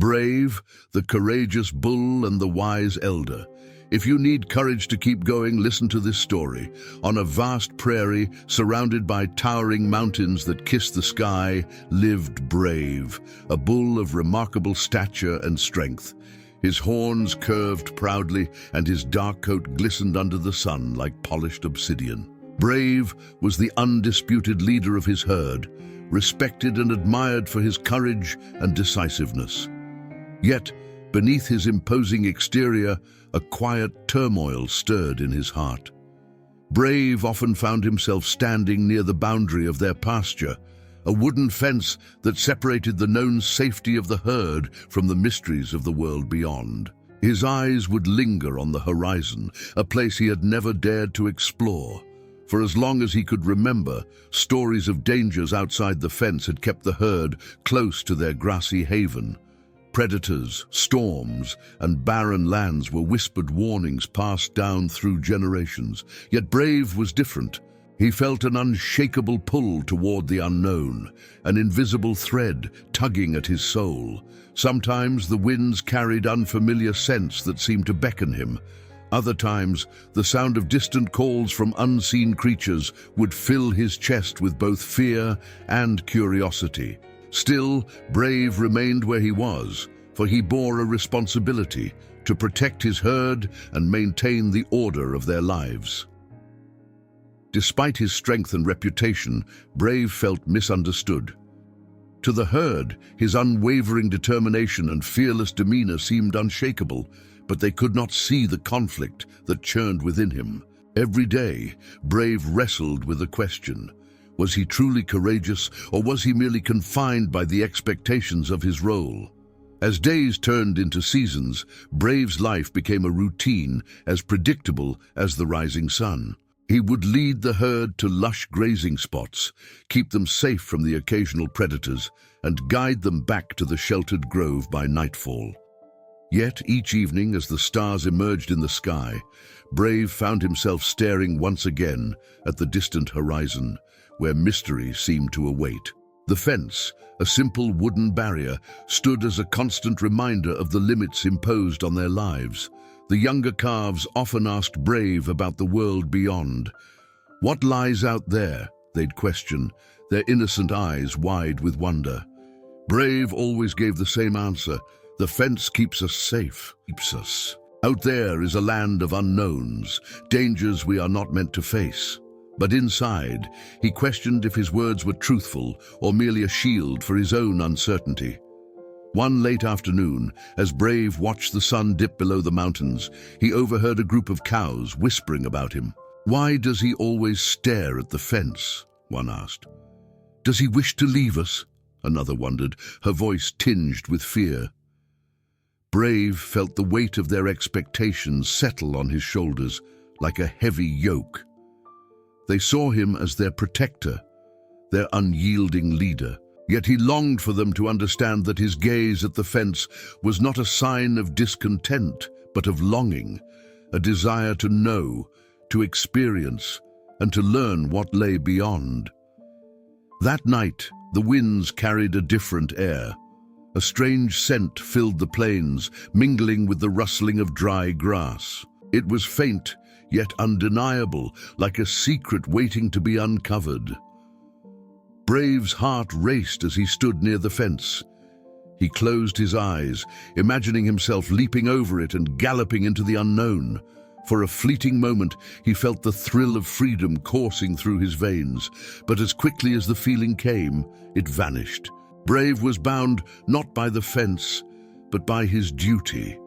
Brave, the courageous bull and the wise elder. If you need courage to keep going, listen to this story. On a vast prairie, surrounded by towering mountains that kiss the sky, lived Brave, a bull of remarkable stature and strength. His horns curved proudly, and his dark coat glistened under the sun like polished obsidian. Brave was the undisputed leader of his herd, respected and admired for his courage and decisiveness. Yet, beneath his imposing exterior, a quiet turmoil stirred in his heart. Brave often found himself standing near the boundary of their pasture, a wooden fence that separated the known safety of the herd from the mysteries of the world beyond. His eyes would linger on the horizon, a place he had never dared to explore. For as long as he could remember, stories of dangers outside the fence had kept the herd close to their grassy haven. Predators, storms, and barren lands were whispered warnings passed down through generations. Yet Brave was different. He felt an unshakable pull toward the unknown, an invisible thread tugging at his soul. Sometimes the winds carried unfamiliar scents that seemed to beckon him. Other times, the sound of distant calls from unseen creatures would fill his chest with both fear and curiosity. Still, Brave remained where he was, for he bore a responsibility to protect his herd and maintain the order of their lives. Despite his strength and reputation, Brave felt misunderstood. To the herd, his unwavering determination and fearless demeanor seemed unshakable, but they could not see the conflict that churned within him. Every day, Brave wrestled with a question. Was he truly courageous, or was he merely confined by the expectations of his role? As days turned into seasons, Brave's life became a routine as predictable as the rising sun. He would lead the herd to lush grazing spots, keep them safe from the occasional predators, and guide them back to the sheltered grove by nightfall. Yet each evening, as the stars emerged in the sky, Brave found himself staring once again at the distant horizon, where mystery seemed to await. The fence, a simple wooden barrier, stood as a constant reminder of the limits imposed on their lives. The younger calves often asked Brave about the world beyond. "What lies out there?" they'd question, their innocent eyes wide with wonder. Brave always gave the same answer: "The fence keeps us safe, keeps us. Out there is a land of unknowns, dangers we are not meant to face." But inside, he questioned if his words were truthful or merely a shield for his own uncertainty. One late afternoon, as Brave watched the sun dip below the mountains, he overheard a group of cows whispering about him. "Why does he always stare at the fence?" one asked. "Does he wish to leave us?" another wondered, her voice tinged with fear. Brave felt the weight of their expectations settle on his shoulders like a heavy yoke. They saw him as their protector, their unyielding leader. Yet he longed for them to understand that his gaze at the fence was not a sign of discontent, but of longing, a desire to know, to experience, and to learn what lay beyond. That night, the winds carried a different air. A strange scent filled the plains, mingling with the rustling of dry grass. It was faint, yet undeniable, like a secret waiting to be uncovered. Brave's heart raced as he stood near the fence. He closed his eyes, imagining himself leaping over it and galloping into the unknown. For a fleeting moment, he felt the thrill of freedom coursing through his veins, but as quickly as the feeling came, it vanished. Brave was bound not by the fence, but by his duty.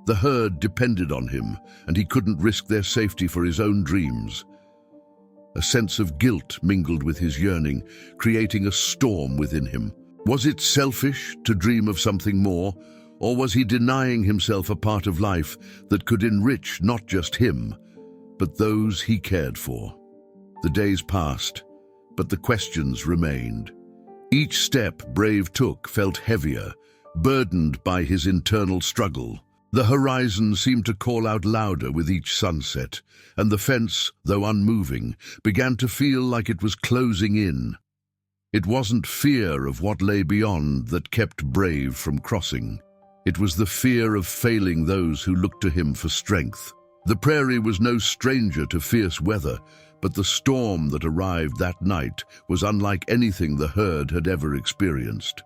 The herd depended on him, and he couldn't risk their safety for his own dreams. A sense of guilt mingled with his yearning, creating a storm within him. Was it selfish to dream of something more, or was he denying himself a part of life that could enrich not just him, but those he cared for? The days passed, but the questions remained. Each step Brave took felt heavier, burdened by his internal struggle. The horizon seemed to call out louder with each sunset, and the fence, though unmoving, began to feel like it was closing in. It wasn't fear of what lay beyond that kept Brave from crossing. It was the fear of failing those who looked to him for strength. The prairie was no stranger to fierce weather, but the storm that arrived that night was unlike anything the herd had ever experienced.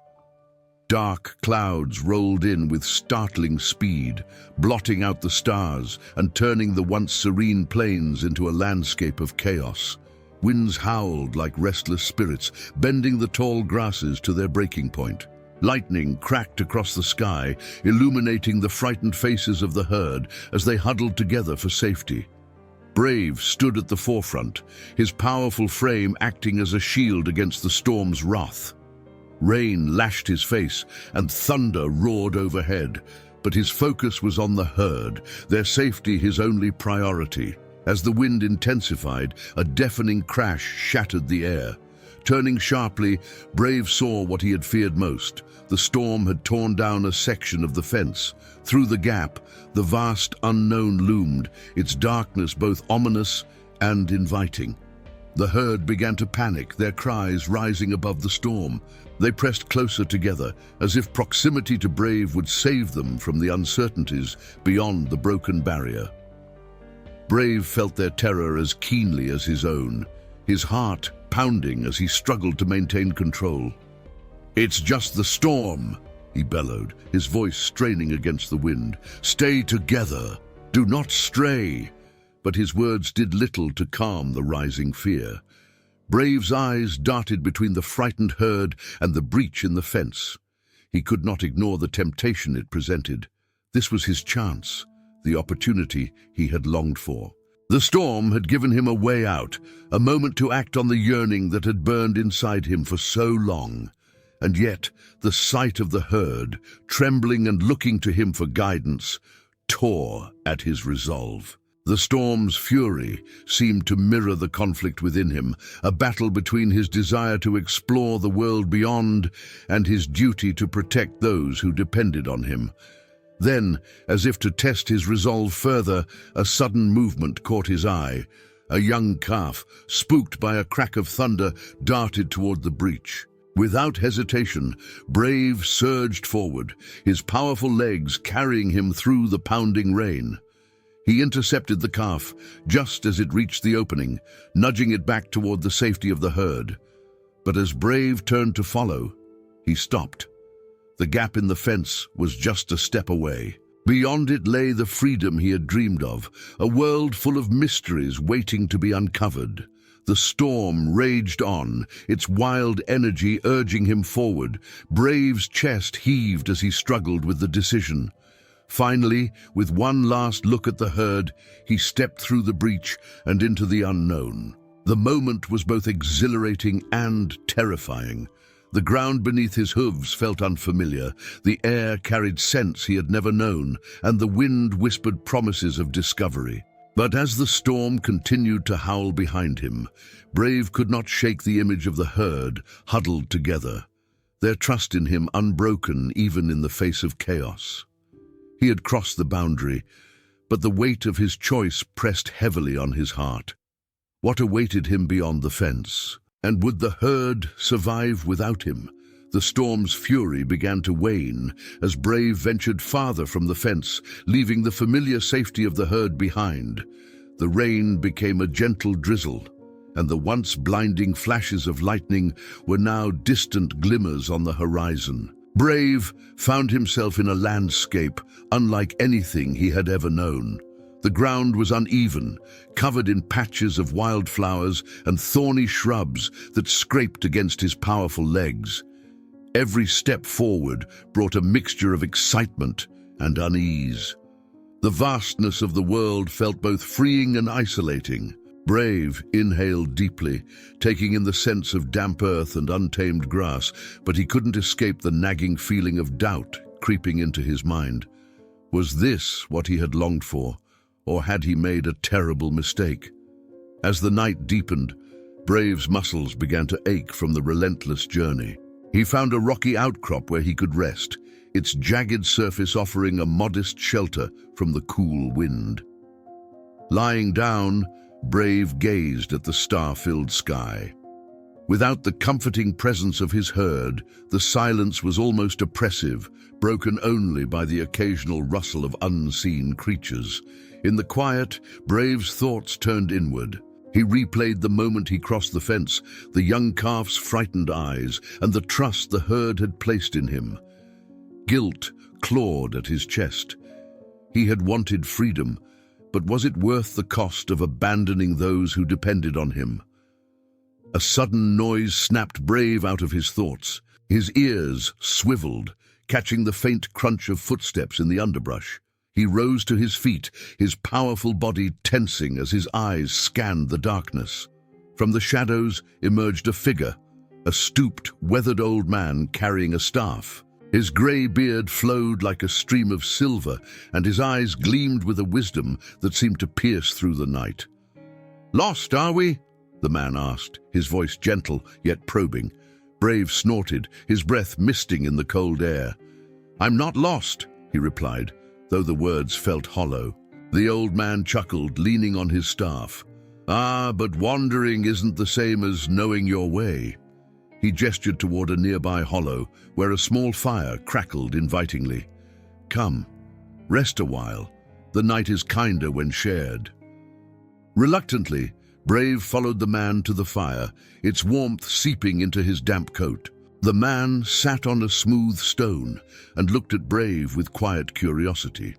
Dark clouds rolled in with startling speed, blotting out the stars and turning the once serene plains into a landscape of chaos. Winds howled like restless spirits, bending the tall grasses to their breaking point. Lightning cracked across the sky, illuminating the frightened faces of the herd as they huddled together for safety. Brave stood at the forefront, his powerful frame acting as a shield against the storm's wrath. Rain lashed his face and thunder roared overhead, but his focus was on the herd, their safety his only priority. As the wind intensified, a deafening crash shattered the air. Turning sharply, Brave saw what he had feared most. The storm had torn down a section of the fence. Through the gap, the vast unknown loomed, its darkness both ominous and inviting. The herd began to panic, their cries rising above the storm. They pressed closer together, as if proximity to Brave would save them from the uncertainties beyond the broken barrier. Brave felt their terror as keenly as his own, his heart pounding as he struggled to maintain control. "It's just the storm," he bellowed, his voice straining against the wind. "Stay together. Do not stray." But his words did little to calm the rising fear. Brave's eyes darted between the frightened herd and the breach in the fence. He could not ignore the temptation it presented. This was his chance, the opportunity he had longed for. The storm had given him a way out, a moment to act on the yearning that had burned inside him for so long. And yet, the sight of the herd, trembling and looking to him for guidance, tore at his resolve. The storm's fury seemed to mirror the conflict within him, a battle between his desire to explore the world beyond and his duty to protect those who depended on him. Then, as if to test his resolve further, a sudden movement caught his eye. A young calf, spooked by a crack of thunder, darted toward the breach. Without hesitation, Brave surged forward, his powerful legs carrying him through the pounding rain. He intercepted the calf just as it reached the opening, nudging it back toward the safety of the herd. But as Brave turned to follow, he stopped. The gap in the fence was just a step away. Beyond it lay the freedom he had dreamed of, a world full of mysteries waiting to be uncovered. The storm raged on, its wild energy urging him forward. Brave's chest heaved as he struggled with the decision. Finally, with one last look at the herd, he stepped through the breach and into the unknown. The moment was both exhilarating and terrifying. The ground beneath his hooves felt unfamiliar, the air carried scents he had never known, and the wind whispered promises of discovery. But as the storm continued to howl behind him, Brave could not shake the image of the herd huddled together, their trust in him unbroken even in the face of chaos. He had crossed the boundary, but the weight of his choice pressed heavily on his heart. What awaited him beyond the fence? And would the herd survive without him? The storm's fury began to wane as Brave ventured farther from the fence, leaving the familiar safety of the herd behind. The rain became a gentle drizzle, and the once blinding flashes of lightning were now distant glimmers on the horizon. Brave found himself in a landscape unlike anything he had ever known. The ground was uneven, covered in patches of wildflowers and thorny shrubs that scraped against his powerful legs. Every step forward brought a mixture of excitement and unease. The vastness of the world felt both freeing and isolating. Brave inhaled deeply, taking in the sense of damp earth and untamed grass, but he couldn't escape the nagging feeling of doubt creeping into his mind. Was this what he had longed for, or had he made a terrible mistake? As the night deepened, Brave's muscles began to ache from the relentless journey. He found a rocky outcrop where he could rest, its jagged surface offering a modest shelter from the cool wind. Lying down, Brave gazed at the star-filled sky. Without the comforting presence of his herd, the silence was almost oppressive, broken only by the occasional rustle of unseen creatures. In the quiet, Brave's thoughts turned inward. He replayed the moment he crossed the fence, the young calf's frightened eyes, and the trust the herd had placed in him. Guilt clawed at his chest. He had wanted freedom, but was it worth the cost of abandoning those who depended on him? A sudden noise snapped Brave out of his thoughts. His ears swiveled, catching the faint crunch of footsteps in the underbrush. He rose to his feet, his powerful body tensing as his eyes scanned the darkness. From the shadows emerged a figure, a stooped, weathered old man carrying a staff. His grey beard flowed like a stream of silver, and his eyes gleamed with a wisdom that seemed to pierce through the night. "Lost, are we?" the man asked, his voice gentle yet probing. Brave snorted, his breath misting in the cold air. "I'm not lost," he replied, though the words felt hollow. The old man chuckled, leaning on his staff. "Ah, but wandering isn't the same as knowing your way." He gestured toward a nearby hollow, where a small fire crackled invitingly. "Come, rest a while. The night is kinder when shared." Reluctantly, Brave followed the man to the fire, its warmth seeping into his damp coat. The man sat on a smooth stone and looked at Brave with quiet curiosity.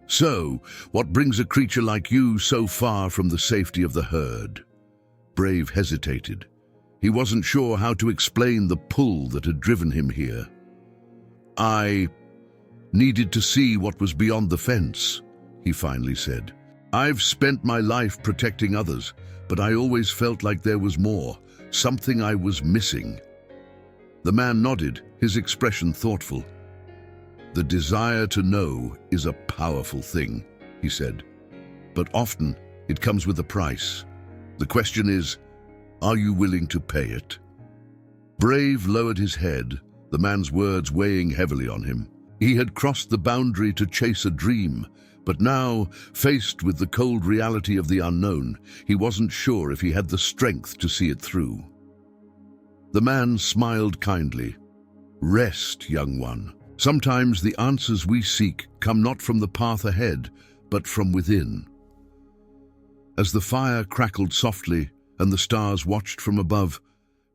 "So, what brings a creature like you so far from the safety of the herd?" Brave hesitated. He wasn't sure how to explain the pull that had driven him here. "I needed to see what was beyond the fence," he finally said. "I've spent my life protecting others, but I always felt like there was more, something I was missing." The man nodded, his expression thoughtful. "The desire to know is a powerful thing," he said, "but often it comes with a price. The question is, are you willing to pay it?" Brave lowered his head, the man's words weighing heavily on him. He had crossed the boundary to chase a dream, but now, faced with the cold reality of the unknown, he wasn't sure if he had the strength to see it through. The man smiled kindly. "Rest, young one. Sometimes the answers we seek come not from the path ahead, but from within." As the fire crackled softly and the stars watched from above,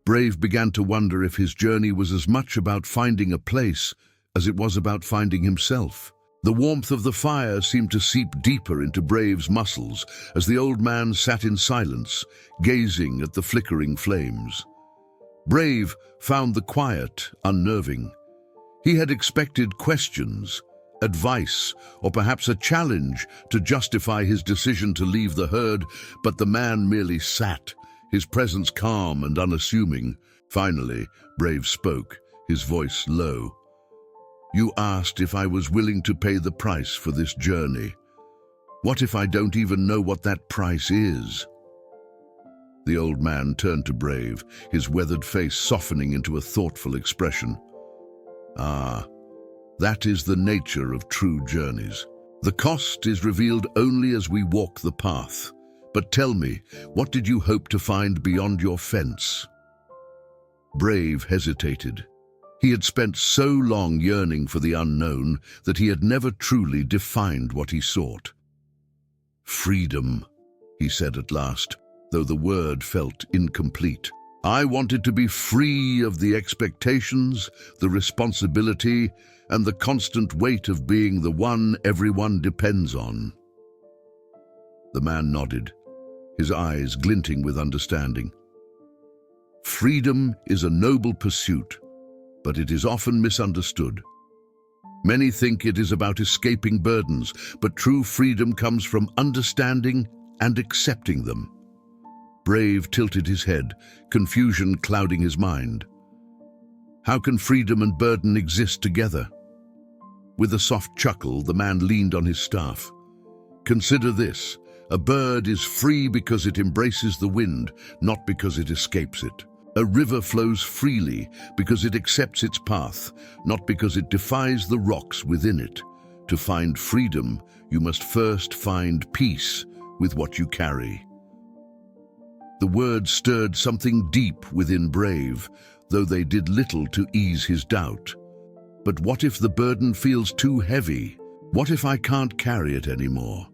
Brave began to wonder if his journey was as much about finding a place as it was about finding himself. The warmth of the fire seemed to seep deeper into Brave's muscles as the old man sat in silence, gazing at the flickering flames. Brave found the quiet unnerving. He had expected questions, advice, or perhaps a challenge to justify his decision to leave the herd, but the man merely sat, his presence calm and unassuming. Finally, Brave spoke, his voice low. "You asked if I was willing to pay the price for this journey. What if I don't even know what that price is?" The old man turned to Brave, his weathered face softening into a thoughtful expression. "Ah, that is the nature of true journeys. The cost is revealed only as we walk the path. But tell me, what did you hope to find beyond your fence?" Brave hesitated. He had spent so long yearning for the unknown that he had never truly defined what he sought. "Freedom," he said at last, though the word felt incomplete. "I wanted to be free of the expectations, the responsibility, and the constant weight of being the one everyone depends on." The man nodded, his eyes glinting with understanding. "Freedom is a noble pursuit, but it is often misunderstood. Many think it is about escaping burdens, but true freedom comes from understanding and accepting them." Brave tilted his head, confusion clouding his mind. How can freedom and burden exist together? With a soft chuckle, the man leaned on his staff. "Consider this. A bird is free because it embraces the wind, not because it escapes it. A river flows freely because it accepts its path, not because it defies the rocks within it. To find freedom, you must first find peace with what you carry." The words stirred something deep within Brave, though they did little to ease his doubt. But what if the burden feels too heavy? What if I can't carry it anymore?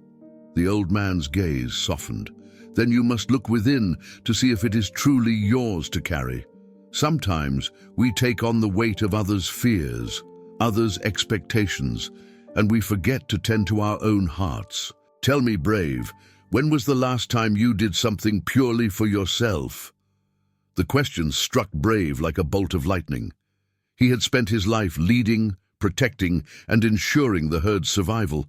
The old man's gaze softened. Then you must look within to see if it is truly yours to carry. Sometimes we take on the weight of others' fears, others' expectations, and we forget to tend to our own hearts. Tell me, Brave, when was the last time you did something purely for yourself? The question struck Brave like a bolt of lightning. He had spent his life leading, protecting, and ensuring the herd's survival,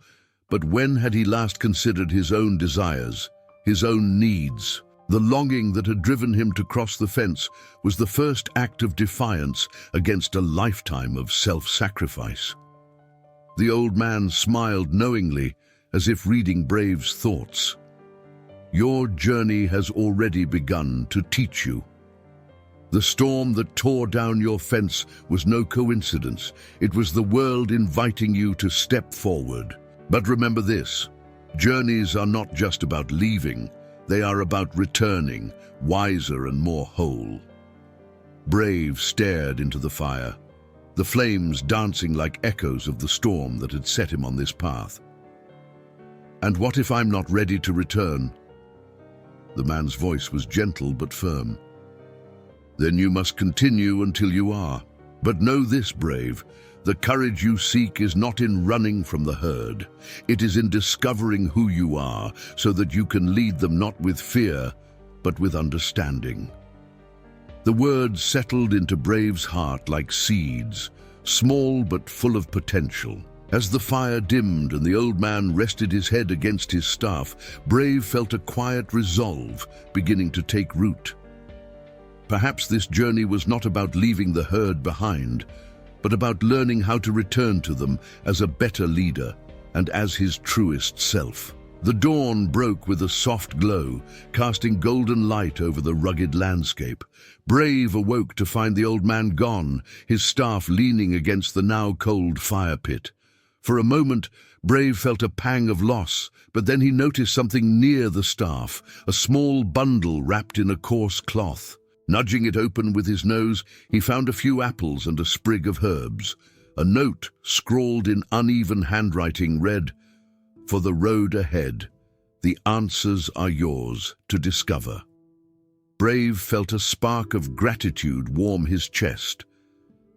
but when had he last considered his own desires, his own needs? The longing that had driven him to cross the fence was the first act of defiance against a lifetime of self-sacrifice. The old man smiled knowingly, as if reading Brave's thoughts. Your journey has already begun to teach you. The storm that tore down your fence was no coincidence. It was the world inviting you to step forward. But remember this, journeys are not just about leaving, they are about returning, wiser and more whole. Brave stared into the fire, the flames dancing like echoes of the storm that had set him on this path. And what if I'm not ready to return? The man's voice was gentle but firm. Then you must continue until you are. But know this, Brave, the courage you seek is not in running from the herd. It is in discovering who you are, so that you can lead them not with fear, but with understanding. The words settled into Brave's heart like seeds, small but full of potential. As the fire dimmed and the old man rested his head against his staff, Brave felt a quiet resolve beginning to take root. Perhaps this journey was not about leaving the herd behind, but about learning how to return to them as a better leader and as his truest self. The dawn broke with a soft glow, casting golden light over the rugged landscape. Brave awoke to find the old man gone, his staff leaning against the now cold fire pit. For a moment, Brave felt a pang of loss, but then he noticed something near the staff, a small bundle wrapped in a coarse cloth. Nudging it open with his nose, he found a few apples and a sprig of herbs. A note, scrawled in uneven handwriting, read, "For the road ahead, the answers are yours to discover." Brave felt a spark of gratitude warm his chest.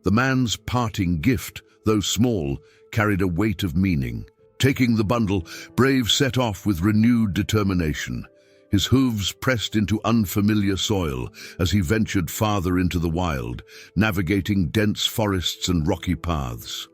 The man's parting gift, though small, carried a weight of meaning. Taking the bundle, Brave set off with renewed determination. His hooves pressed into unfamiliar soil as he ventured farther into the wild, navigating dense forests and rocky paths.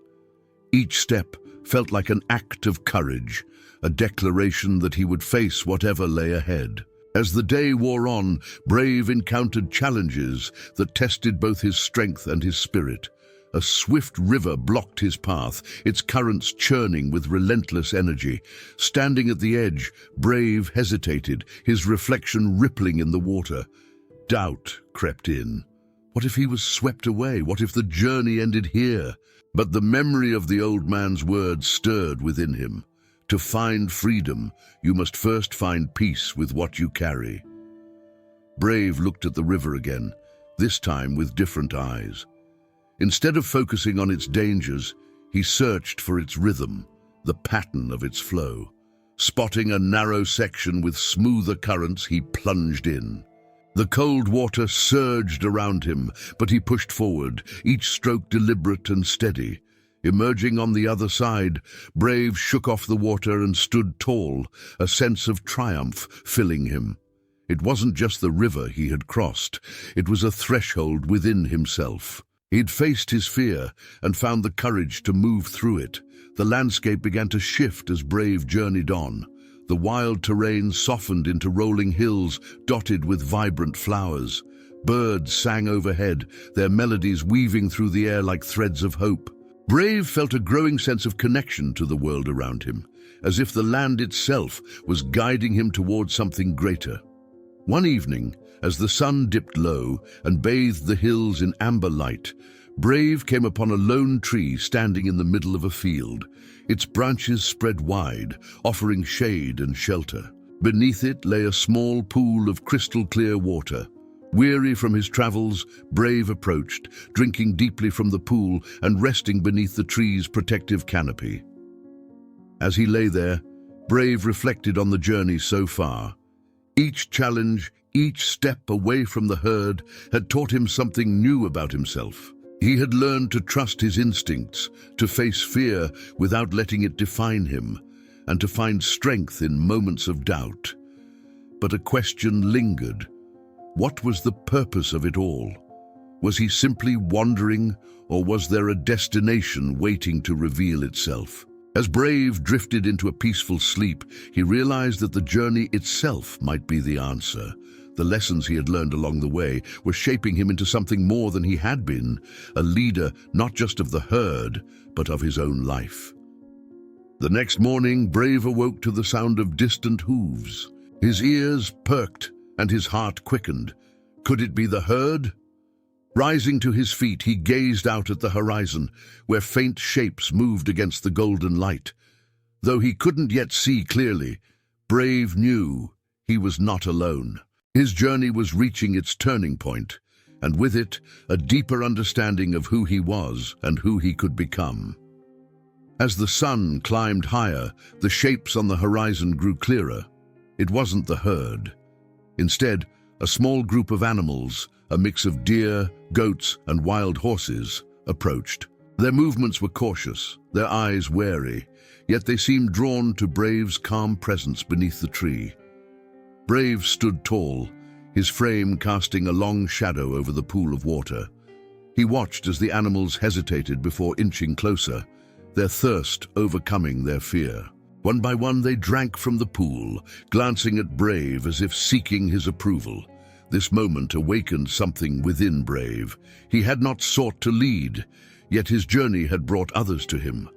Each step felt like an act of courage, a declaration that he would face whatever lay ahead. As the day wore on, Brave encountered challenges that tested both his strength and his spirit. A swift river blocked his path, its currents churning with relentless energy. Standing at the edge, Brave hesitated, his reflection rippling in the water. Doubt crept in. What if he was swept away? What if the journey ended here? But the memory of the old man's words stirred within him. To find freedom, you must first find peace with what you carry. Brave looked at the river again, this time with different eyes. Instead of focusing on its dangers, he searched for its rhythm, the pattern of its flow. Spotting a narrow section with smoother currents, he plunged in. The cold water surged around him, but he pushed forward, each stroke deliberate and steady. Emerging on the other side, Brave shook off the water and stood tall, a sense of triumph filling him. It wasn't just the river he had crossed, it was a threshold within himself. He'd faced his fear and found the courage to move through it. The landscape began to shift as Brave journeyed on. The wild terrain softened into rolling hills dotted with vibrant flowers. Birds sang overhead, their melodies weaving through the air like threads of hope. Brave felt a growing sense of connection to the world around him, as if the land itself was guiding him towards something greater. One evening, as the sun dipped low and bathed the hills in amber light, Brave came upon a lone tree standing in the middle of a field. Its branches spread wide, offering shade and shelter. Beneath it lay a small pool of crystal-clear water. Weary from his travels, Brave approached, drinking deeply from the pool and resting beneath the tree's protective canopy. As he lay there, Brave reflected on the journey so far. Each challenge, each step away from the herd had taught him something new about himself. He had learned to trust his instincts, to face fear without letting it define him, and to find strength in moments of doubt. But a question lingered. What was the purpose of it all? Was he simply wandering, or was there a destination waiting to reveal itself? As Brave drifted into a peaceful sleep, he realized that the journey itself might be the answer. The lessons he had learned along the way were shaping him into something more than he had been, a leader not just of the herd, but of his own life. The next morning, Brave awoke to the sound of distant hooves. His ears perked and his heart quickened. Could it be the herd? Rising to his feet, he gazed out at the horizon, where faint shapes moved against the golden light. Though he couldn't yet see clearly, Brave knew he was not alone. His journey was reaching its turning point, and with it, a deeper understanding of who he was and who he could become. As the sun climbed higher, the shapes on the horizon grew clearer. It wasn't the herd. Instead, a small group of animals, a mix of deer, goats, and wild horses, approached. Their movements were cautious, their eyes wary, yet they seemed drawn to Brave's calm presence beneath the tree. Brave stood tall, his frame casting a long shadow over the pool of water. He watched as the animals hesitated before inching closer, their thirst overcoming their fear. One by one they drank from the pool, glancing at Brave as if seeking his approval. This moment awakened something within Brave. He had not sought to lead, yet his journey had brought others to him.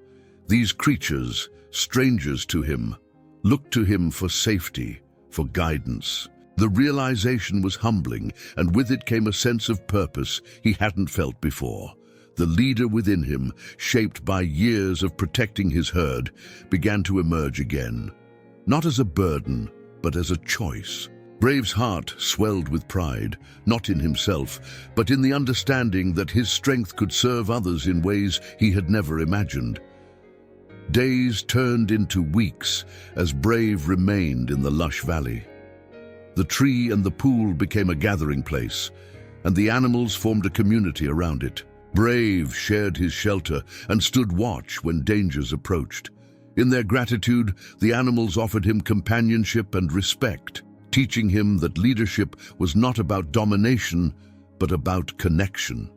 These creatures, strangers to him, looked to him for safety, for guidance. The realization was humbling, and with it came a sense of purpose he hadn't felt before. The leader within him, shaped by years of protecting his herd, began to emerge again. Not as a burden, but as a choice. Brave's heart swelled with pride, not in himself, but in the understanding that his strength could serve others in ways he had never imagined. Days turned into weeks as Brave remained in the lush valley. The tree and the pool became a gathering place, and the animals formed a community around it. Brave shared his shelter and stood watch when dangers approached. In their gratitude, the animals offered him companionship and respect, teaching him that leadership was not about domination, but about connection.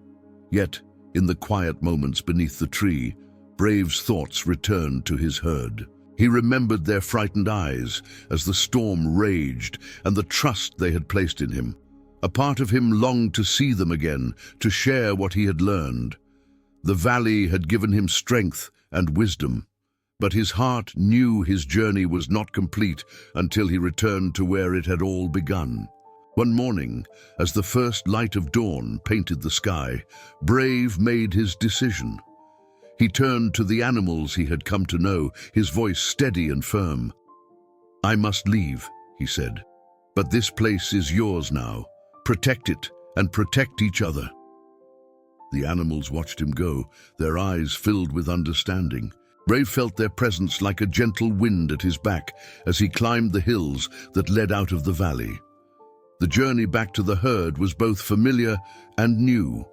Yet, in the quiet moments beneath the tree, Brave's thoughts returned to his herd. He remembered their frightened eyes as the storm raged and the trust they had placed in him. A part of him longed to see them again, to share what he had learned. The valley had given him strength and wisdom, but his heart knew his journey was not complete until he returned to where it had all begun. One morning, as the first light of dawn painted the sky, Brave made his decision. He turned to the animals he had come to know, his voice steady and firm. "I must leave," he said, "but this place is yours now. Protect it and protect each other." The animals watched him go, their eyes filled with understanding. Brave felt their presence like a gentle wind at his back as he climbed the hills that led out of the valley. The journey back to the herd was both familiar and new.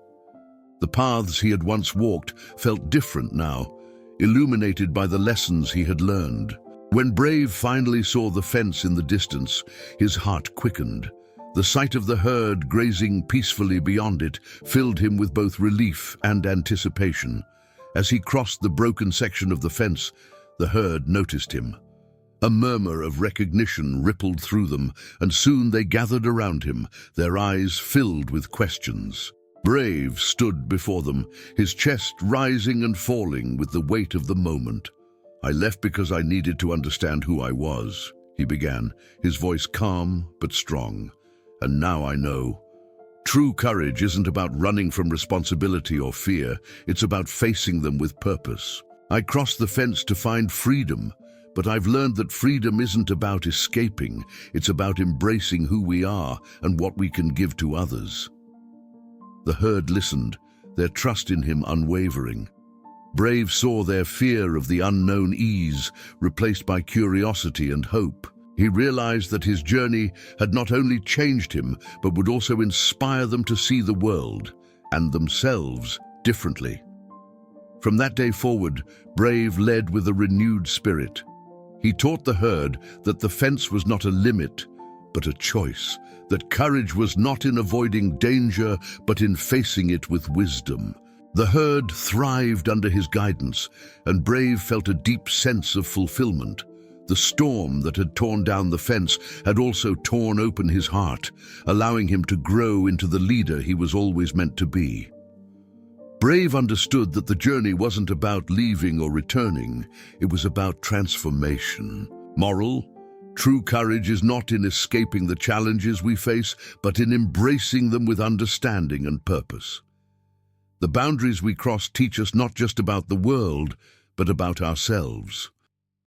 The paths he had once walked felt different now, illuminated by the lessons he had learned. When Brave finally saw the fence in the distance, his heart quickened. The sight of the herd grazing peacefully beyond it filled him with both relief and anticipation. As he crossed the broken section of the fence, the herd noticed him. A murmur of recognition rippled through them, and soon they gathered around him, their eyes filled with questions. Brave stood before them, his chest rising and falling with the weight of the moment. "I left because I needed to understand who I was," he began, his voice calm but strong. "And now I know. True courage isn't about running from responsibility or fear, it's about facing them with purpose. I crossed the fence to find freedom, But I've learned that freedom isn't about escaping, it's about embracing who we are and what we can give to others." The herd listened, their trust in him unwavering. Brave saw their fear of the unknown ease replaced by curiosity and hope. He realized that his journey had not only changed him, but would also inspire them to see the world and themselves differently. From that day forward, Brave led with a renewed spirit. He taught the herd that the fence was not a limit, but a choice, that courage was not in avoiding danger, but in facing it with wisdom. The herd thrived under his guidance, and Brave felt a deep sense of fulfillment. The storm that had torn down the fence had also torn open his heart, allowing him to grow into the leader he was always meant to be. Brave understood that the journey wasn't about leaving or returning, it was about transformation. Moral: true courage is not in escaping the challenges we face, but in embracing them with understanding and purpose. The boundaries we cross teach us not just about the world, but about ourselves.